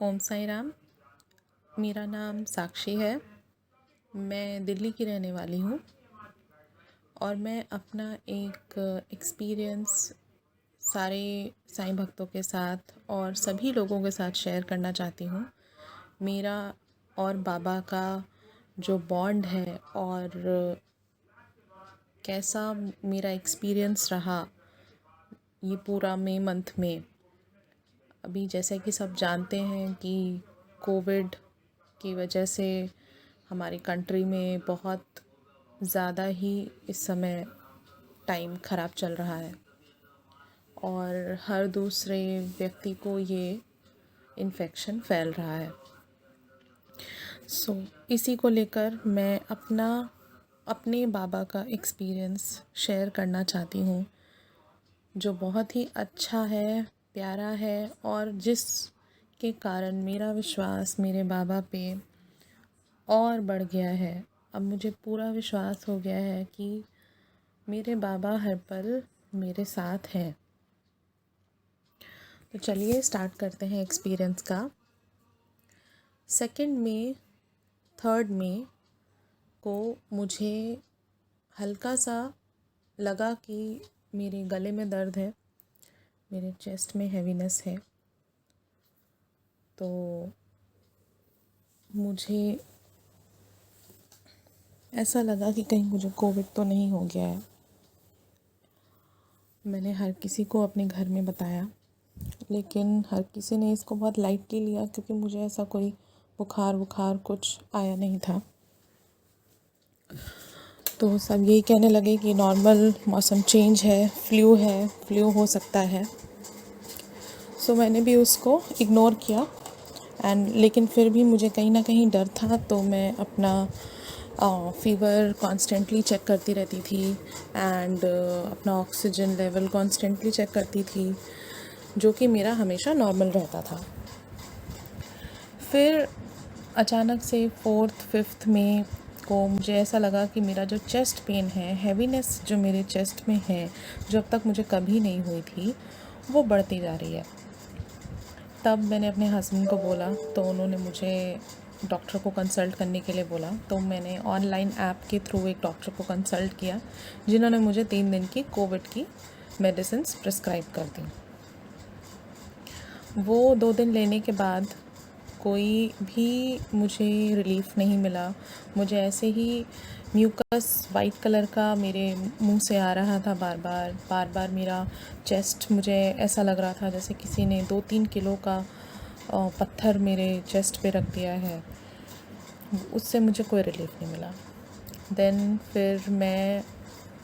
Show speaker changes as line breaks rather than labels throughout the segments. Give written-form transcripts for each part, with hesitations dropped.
ओम साई राम। मेरा नाम साक्षी है। मैं दिल्ली की रहने वाली हूँ और मैं अपना एक एक्सपीरियंस सारे साईं भक्तों के साथ और सभी लोगों के साथ शेयर करना चाहती हूँ। मेरा और बाबा का जो बॉन्ड है और कैसा मेरा एक्सपीरियंस रहा ये पूरा मई मंथ में। अभी जैसे कि सब जानते हैं कि कोविड की वजह से हमारी कंट्री में बहुत ज़्यादा ही इस समय टाइम ख़राब चल रहा है और हर दूसरे व्यक्ति को ये इन्फेक्शन फैल रहा है। इसी को लेकर मैं अपने बाबा का एक्सपीरियंस शेयर करना चाहती हूँ, जो बहुत ही अच्छा है, प्यारा है और जिसके कारण मेरा विश्वास मेरे बाबा पे और बढ़ गया है। अब मुझे पूरा विश्वास हो गया है कि मेरे बाबा हर पल मेरे साथ हैं। तो चलिए स्टार्ट करते हैं एक्सपीरियंस का। 2 मई 3 मई को मुझे हल्का सा लगा कि मेरे गले में दर्द है, मेरे चेस्ट में हैवीनेस है। तो मुझे ऐसा लगा कि कहीं मुझे कोविड तो नहीं हो गया है। मैंने हर किसी को अपने घर में बताया, लेकिन हर किसी ने इसको बहुत लाइटली लिया क्योंकि मुझे ऐसा कोई बुखार कुछ आया नहीं था। तो सब यही कहने लगे कि नॉर्मल मौसम चेंज है, फ्लू हो सकता है। मैंने भी उसको इग्नोर किया लेकिन फिर भी मुझे कहीं ना कहीं डर था। तो मैं अपना फ़ीवर कॉन्स्टेंटली चेक करती रहती थी एंड अपना ऑक्सीजन लेवल कॉन्स्टेंटली चेक करती थी, जो कि मेरा हमेशा नॉर्मल रहता था। फिर अचानक से 4-5 मई को मुझे ऐसा लगा कि मेरा जो चेस्ट पेन है, हैवीनेस जो मेरे चेस्ट में है, जो अब तक मुझे कभी नहीं हुई थी, वो बढ़ती जा रही है। तब मैंने अपने हस्बैंड को बोला तो उन्होंने मुझे डॉक्टर को कंसल्ट करने के लिए बोला। तो मैंने ऑनलाइन ऐप के थ्रू एक डॉक्टर को कंसल्ट किया, जिन्होंने मुझे 3 दिन की कोविड की मेडिसिन्स प्रिस्क्राइब कर दी। वो 2 दिन लेने के बाद कोई भी मुझे रिलीफ़ नहीं मिला। मुझे ऐसे ही म्यूकस वाइट कलर का मेरे मुंह से आ रहा था बार बार। मेरा चेस्ट, मुझे ऐसा लग रहा था जैसे किसी ने 2-3 किलो का पत्थर मेरे चेस्ट पे रख दिया है। उससे मुझे कोई रिलीफ़ नहीं मिला। देन फिर मैं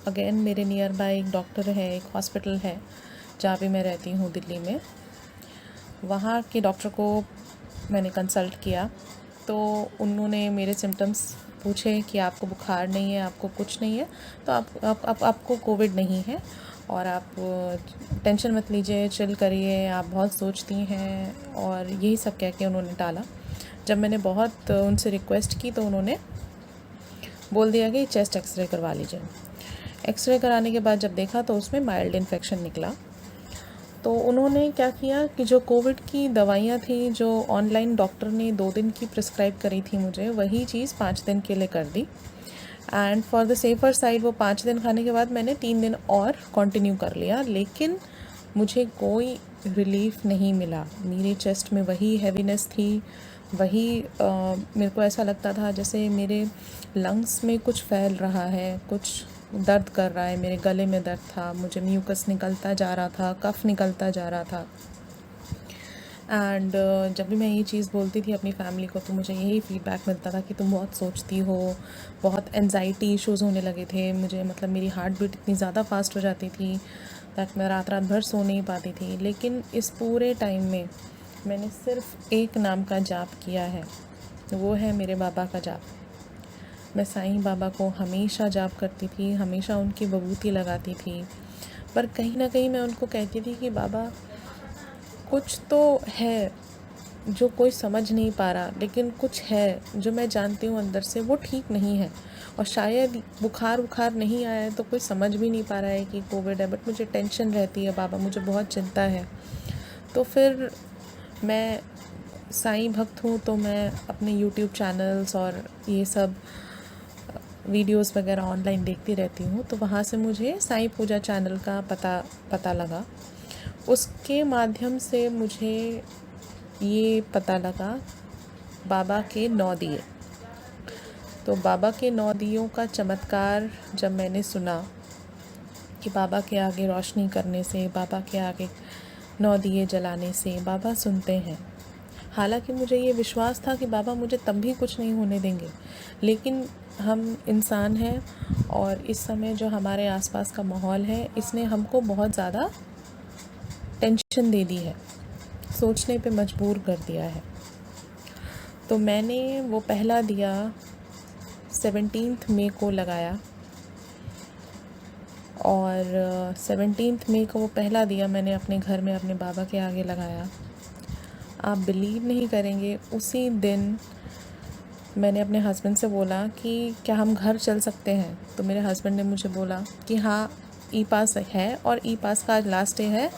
अगेन, मेरे नियर बाय एक डॉक्टर है, एक हॉस्पिटल है जहाँ पे मैं रहती हूँ दिल्ली में। वहाँ के डॉक्टर को मैंने कंसल्ट किया तो उन्होंने मेरे सिम्टम्स पूछे कि आपको बुखार नहीं है, आपको कुछ नहीं है, तो आपको कोविड नहीं है और आप टेंशन मत लीजिए, चिल करिए, आप बहुत सोचती हैं, और यही सब कह के उन्होंने टाला। जब मैंने बहुत उनसे रिक्वेस्ट की तो उन्होंने बोल दिया कि चेस्ट एक्सरे करवा लीजिए। एक्सरे कराने के बाद जब देखा तो उसमें माइल्ड इन्फेक्शन निकला। तो उन्होंने क्या किया कि जो कोविड की दवाइयाँ थी, जो ऑनलाइन डॉक्टर ने 2 दिन की प्रिस्क्राइब करी थी मुझे, वही चीज़ 5 दिन के लिए कर दी। And for the safer side वो 5 दिन खाने के बाद मैंने 3 दिन और कंटिन्यू कर लिया, लेकिन मुझे कोई रिलीफ़ नहीं मिला। मेरे चेस्ट में वही हैवीनेस थी, वही मेरे को ऐसा लगता था जैसे मेरे लंग्स में कुछ फैल रहा है, कुछ दर्द कर रहा है। मेरे गले में दर्द था, मुझे म्यूकस निकलता जा रहा था, कफ निकलता जा रहा था। एंड जब भी मैं ये चीज़ बोलती थी अपनी फैमिली को तो मुझे यही फीडबैक मिलता था कि तुम बहुत सोचती हो। बहुत एंजाइटी इश्यूज़ होने लगे थे मुझे, मतलब मेरी हार्ट बीट इतनी ज़्यादा फास्ट हो जाती थी दैट मैं रात भर सो नहीं पाती थी। लेकिन इस पूरे टाइम में मैंने सिर्फ एक नाम का जाप किया है, वो है मेरे बाबा का जाप। मैं साईं बाबा को हमेशा जाप करती थी, हमेशा उनकी विभूति लगाती थी, पर कहीं ना कहीं मैं उनको कहती थी कि बाबा कुछ तो है जो कोई समझ नहीं पा रहा, लेकिन कुछ है जो मैं जानती हूँ अंदर से वो ठीक नहीं है, और शायद बुखार नहीं आया है तो कोई समझ भी नहीं पा रहा है कि कोविड है, बट मुझे टेंशन रहती है बाबा, मुझे बहुत चिंता है। तो फिर मैं साईं भक्त हूँ, तो मैं अपने यूट्यूब चैनल्स और ये सब वीडियोस वगैरह ऑनलाइन देखती रहती हूँ। तो वहाँ से मुझे साईं पूजा चैनल का पता लगा। उसके माध्यम से मुझे ये पता लगा बाबा के 9 दिए। तो बाबा के 9 दियों का चमत्कार जब मैंने सुना कि बाबा के आगे रोशनी करने से, बाबा के आगे 9 दिए जलाने से बाबा सुनते हैं। हालांकि मुझे ये विश्वास था कि बाबा मुझे तब भी कुछ नहीं होने देंगे, लेकिन हम इंसान हैं और इस समय जो हमारे आसपास का माहौल है, इसने हमको बहुत ज़्यादा टेंशन दे दी है, सोचने पे मजबूर कर दिया है। तो मैंने वो पहला दिया 17 मई को लगाया और 17 मई को वो पहला दिया मैंने अपने घर में अपने बाबा के आगे लगाया। आप बिलीव नहीं करेंगे, उसी दिन मैंने अपने हस्बैंड से बोला कि क्या हम घर चल सकते हैं। तो मेरे हस्बैंड ने मुझे बोला कि हाँ, ई पास है और ई पास का आज लास्ट डे है,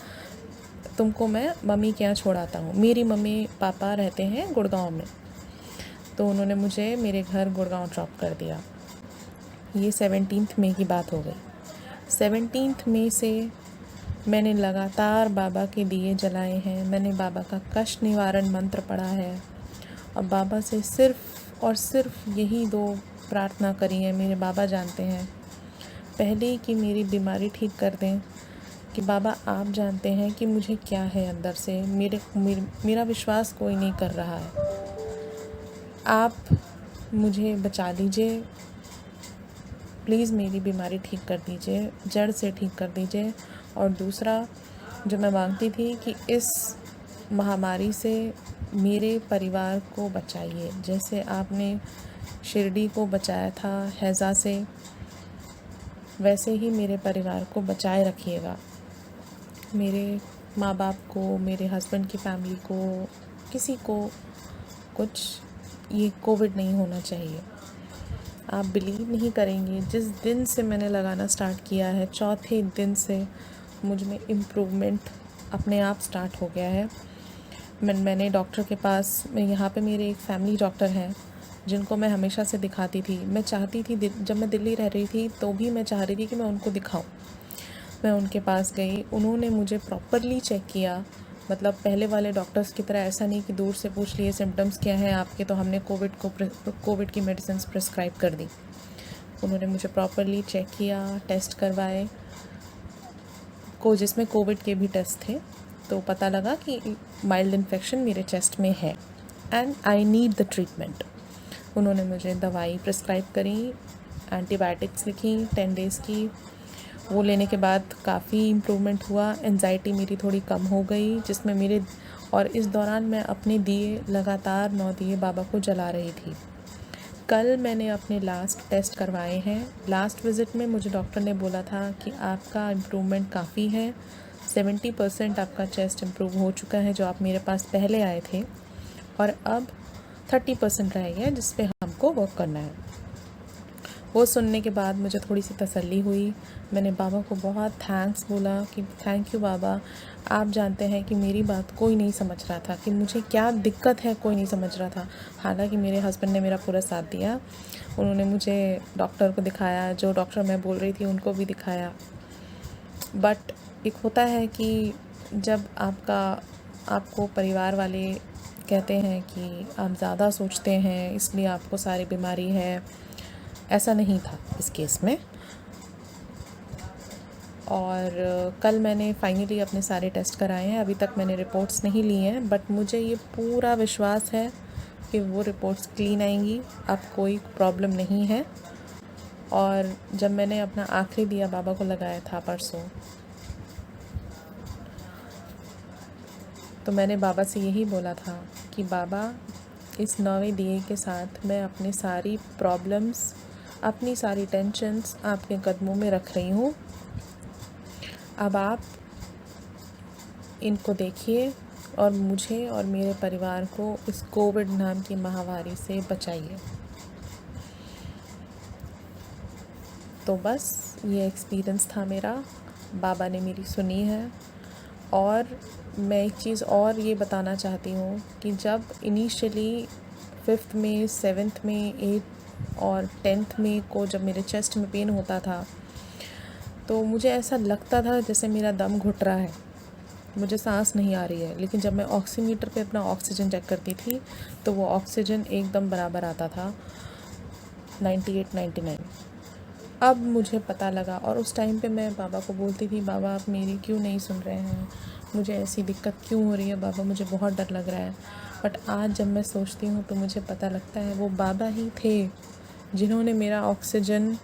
तुमको मैं मम्मी के यहाँ छोड़ आता हूँ। मेरी मम्मी पापा रहते हैं गुड़गांव में, तो उन्होंने मुझे मेरे घर गुड़गांव ड्रॉप कर दिया। ये 17 मई की बात हो गई। 17 मई से मैंने लगातार बाबा के दिए जलाए हैं, मैंने बाबा का कष्ट निवारण मंत्र पढ़ा है और बाबा से सिर्फ़ और सिर्फ यही 2 प्रार्थना करी है। मेरे बाबा जानते हैं, पहले कि मेरी बीमारी ठीक कर दें, कि बाबा आप जानते हैं कि मुझे क्या है अंदर से, मेरा विश्वास कोई नहीं कर रहा है, आप मुझे बचा लीजिए, प्लीज़ मेरी बीमारी ठीक कर दीजिए, जड़ से ठीक कर दीजिए। और दूसरा जो मैं मांगती थी कि इस महामारी से मेरे परिवार को बचाइए, जैसे आपने शिरडी को बचाया था हैज़ा से, वैसे ही मेरे परिवार को बचाए रखिएगा। मेरे माँ बाप को, मेरे हस्बैंड की फैमिली को, किसी को कुछ ये कोविड नहीं होना चाहिए। आप बिलीव नहीं करेंगे, जिस दिन से मैंने लगाना स्टार्ट किया है, चौथे दिन से मुझ में इम्प्रूवमेंट अपने आप स्टार्ट हो गया है। मैंने डॉक्टर के पास, यहाँ पे मेरे एक फैमिली डॉक्टर हैं जिनको मैं हमेशा से दिखाती थी। मैं चाहती थी, जब मैं दिल्ली रह रही थी तो भी मैं चाह रही थी कि मैं उनको दिखाऊं। मैं उनके पास गई, उन्होंने मुझे प्रॉपरली चेक किया, मतलब पहले वाले डॉक्टर्स की तरह ऐसा नहीं कि दूर से पूछ लिए सिम्टम्स क्या हैं आपके, तो हमने कोविड की मेडिसिन प्रिस्क्राइब कर दी। उन्होंने मुझे प्रॉपरली चेक किया, टेस्ट करवाए, जिसमें कोविड के भी टेस्ट थे, तो पता लगा कि माइल्ड इन्फेक्शन मेरे चेस्ट में है and I need the treatment. उन्होंने मुझे दवाई प्रिस्क्राइब करी, एंटीबायोटिक्स लिखी 10 डेज़ की। वो लेने के बाद काफ़ी इम्प्रूवमेंट हुआ, एंजाइटी मेरी थोड़ी कम हो गई, जिसमें और इस दौरान मैं अपने दिए लगातार 9 दिए बाबा को जला रही थी। कल मैंने अपने लास्ट टेस्ट करवाए हैं। लास्ट विज़िट में मुझे डॉक्टर ने बोला था कि आपका इम्प्रूवमेंट काफ़ी है, 70% आपका चेस्ट इम्प्रूव हो चुका है जो आप मेरे पास पहले आए थे, और अब 30% रह गया जिस पे हमको वर्क करना है। वो सुनने के बाद मुझे थोड़ी सी तसल्ली हुई। मैंने बाबा को बहुत थैंक्स बोला कि थैंक यू बाबा, आप जानते हैं कि मेरी बात कोई नहीं समझ रहा था, कि मुझे क्या दिक्कत है कोई नहीं समझ रहा था। हालांकि मेरे हस्बैंड ने मेरा पूरा साथ दिया, उन्होंने मुझे डॉक्टर को दिखाया, जो डॉक्टर मैं बोल रही थी उनको भी दिखाया। बट एक होता है कि जब आपको परिवार वाले कहते हैं कि आप ज़्यादा सोचते हैं इसलिए आपको सारी बीमारी है, ऐसा नहीं था इस केस में। और कल मैंने फाइनली अपने सारे टेस्ट कराए हैं। अभी तक मैंने रिपोर्ट्स नहीं ली हैं, बट मुझे ये पूरा विश्वास है कि वो रिपोर्ट्स क्लीन आएंगी, अब कोई प्रॉब्लम नहीं है। और जब मैंने अपना आखिरी दिया बाबा को लगाया था परसों, तो मैंने बाबा से यही बोला था कि बाबा, इस 9वें दिए के साथ मैं अपनी सारी प्रॉब्लम्स, अपनी सारी टेंशन्स आपके कदमों में रख रही हूँ। अब आप इनको देखिए और मुझे और मेरे परिवार को इस कोविड नाम की महामारी से बचाइए। तो बस ये एक्सपीरियंस था मेरा, बाबा ने मेरी सुनी है और मैं एक चीज़ और ये बताना चाहती हूँ कि जब इनिशियली 5th में, 7th में, 8th और 10th में को जब मेरे चेस्ट में पेन होता था, तो मुझे ऐसा लगता था जैसे मेरा दम घुट रहा है, मुझे सांस नहीं आ रही है। लेकिन जब मैं ऑक्सीमीटर पे अपना ऑक्सीजन चेक करती थी तो वो ऑक्सीजन एकदम बराबर आता था, 98, 99। अब मुझे पता लगा, और उस टाइम पे मैं बाबा को बोलती थी, बाबा आप मेरी क्यों नहीं सुन रहे हैं, मुझे ऐसी दिक्कत क्यों हो रही है बाबा, मुझे बहुत डर लग रहा है। बट आज जब मैं सोचती हूँ तो मुझे पता लगता है वो बाबा ही थे जिन्होंने मेरा ऑक्सीजन,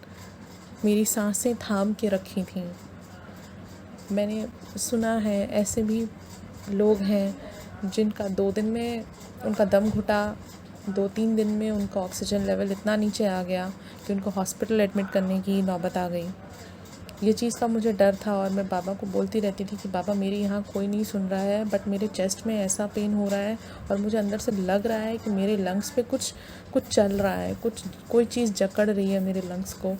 मेरी सांसें थाम के रखी थी। मैंने सुना है ऐसे भी लोग हैं जिनका 2 दिन में उनका दम घुटा, 2-3 दिन में उनका ऑक्सीजन लेवल इतना नीचे आ गया कि उनको हॉस्पिटल एडमिट करने की नौबत आ गई। ये चीज़ का मुझे डर था और मैं बाबा को बोलती रहती थी कि बाबा मेरे यहाँ कोई नहीं सुन रहा है, बट मेरे चेस्ट में ऐसा पेन हो रहा है और मुझे अंदर से लग रहा है कि मेरे लंग्स पे कुछ चल रहा है, कोई चीज़ जकड़ रही है मेरे लंग्स को।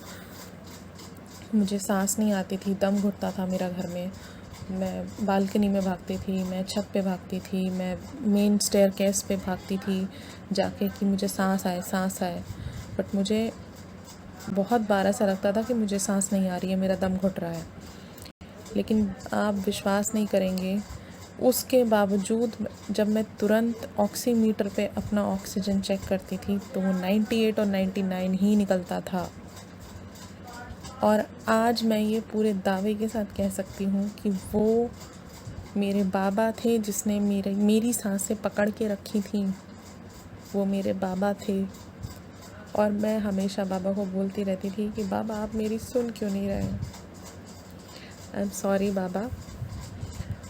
मुझे सांस नहीं आती थी, दम घुटता था मेरा घर में। मैं बालकनी में भागती थी, मैं छत पे भागती थी, मैं मेन स्टेयरकेस पे भागती थी जाके कि मुझे सांस आए। बट मुझे बहुत बार ऐसा लगता था कि मुझे सांस नहीं आ रही है, मेरा दम घुट रहा है। लेकिन आप विश्वास नहीं करेंगे, उसके बावजूद जब मैं तुरंत ऑक्सीमीटर पे अपना ऑक्सीजन चेक करती थी तो वो 98 और 99 ही निकलता था। और आज मैं ये पूरे दावे के साथ कह सकती हूँ कि वो मेरे बाबा थे जिसने मेरी सांसें पकड़ के रखी थी। वो मेरे बाबा थे और मैं हमेशा बाबा को बोलती रहती थी कि बाबा आप मेरी सुन क्यों नहीं रहे। I am sorry Baba.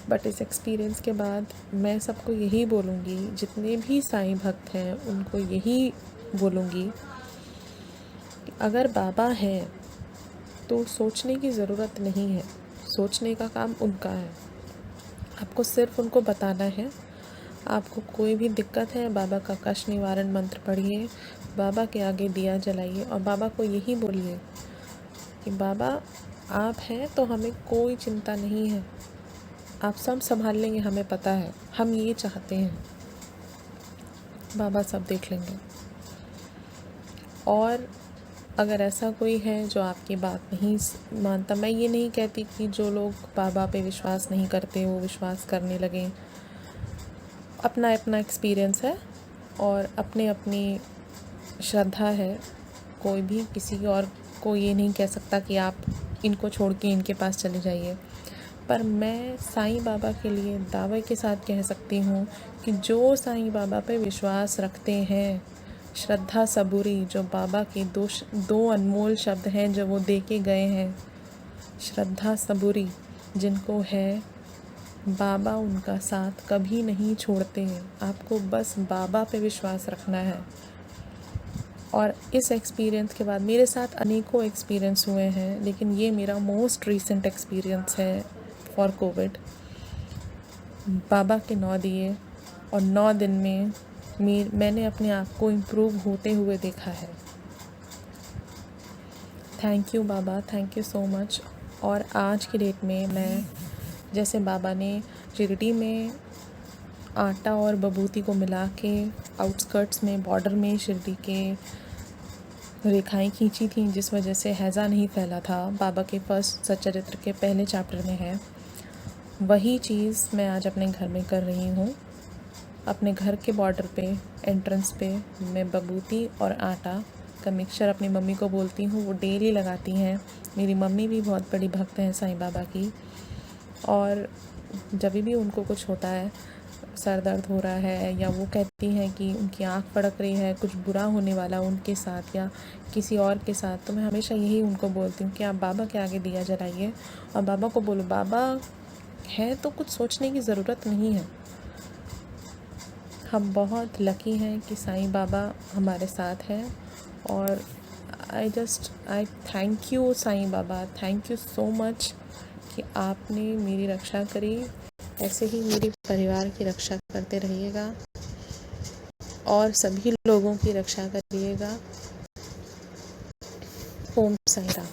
But इस एक्सपीरियंस के बाद मैं सबको यही बोलूँगी, जितने भी साईं भक्त हैं उनको यही बोलूँगी कि अगर बाबा हैं तो सोचने की ज़रूरत नहीं है, सोचने का काम उनका है। आपको सिर्फ उनको बताना है। आपको कोई भी दिक्कत है, बाबा का कष्ट निवारण मंत्र पढ़िए, बाबा के आगे दिया जलाइए और बाबा को यही बोलिए कि बाबा आप हैं तो हमें कोई चिंता नहीं है, आप सब संभाल लेंगे, हमें पता है, हम ये चाहते हैं, बाबा सब देख लेंगे। और अगर ऐसा कोई है जो आपकी बात नहीं मानता, मैं ये नहीं कहती कि जो लोग बाबा पे विश्वास नहीं करते वो विश्वास करने लगें। अपना अपना एक्सपीरियंस है और अपनी श्रद्धा है। कोई भी किसी और को ये नहीं कह सकता कि आप इनको छोड़ के इनके पास चले जाइए। पर मैं साईं बाबा के लिए दावे के साथ कह सकती हूँ कि जो साईं बाबा पे विश्वास रखते हैं, श्रद्धा सबूरी, जो बाबा के दो अनमोल शब्द हैं जो वो दे के गए हैं, श्रद्धा सबूरी जिनको है, बाबा उनका साथ कभी नहीं छोड़ते हैं। आपको बस बाबा पे विश्वास रखना है। और इस एक्सपीरियंस के बाद मेरे साथ अनेकों एक्सपीरियंस हुए हैं, लेकिन ये मेरा मोस्ट रीसेंट एक्सपीरियंस है फॉर कोविड। बाबा के 9 दिए और 9 दिन में मैंने अपने आप को इम्प्रूव होते हुए देखा है। Thank you Baba, thank you so much. और आज की डेट में मैं, जैसे बाबा ने शिरडी में आटा और बबूती को मिला के आउटस्कर्ट्स में, बॉर्डर में शिरडी के रेखाएं खींची थी, जिस वजह से हैज़ा नहीं फैला था, बाबा के फर्स्ट सच्चरित्र के पहले चैप्टर में है, वही चीज़ मैं आज अपने घर में कर रही हूँ। अपने घर के बॉर्डर पे, एंट्रेंस पे मैं बबूती और आटा का मिक्सचर अपनी मम्मी को बोलती हूँ, वो डेली लगाती हैं। मेरी मम्मी भी बहुत बड़ी भक्त हैं साईं बाबा की, और जब भी उनको कुछ होता है, सर दर्द हो रहा है, या वो कहती हैं कि उनकी आँख फड़क रही है, कुछ बुरा होने वाला उनके साथ या किसी और के साथ, तो मैं हमेशा यही उनको बोलती हूँ कि आप बाबा के आगे दिया जलाइए और बाबा को बोलो, बाबा है तो कुछ सोचने की ज़रूरत नहीं है। हम बहुत लकी हैं कि साईं बाबा हमारे साथ हैं। और I thank you Sai Baba, thank you so much कि आपने मेरी रक्षा करी। ऐसे ही मेरे परिवार की रक्षा करते रहिएगा और सभी लोगों की रक्षा करिएगा। ओम साईं राम।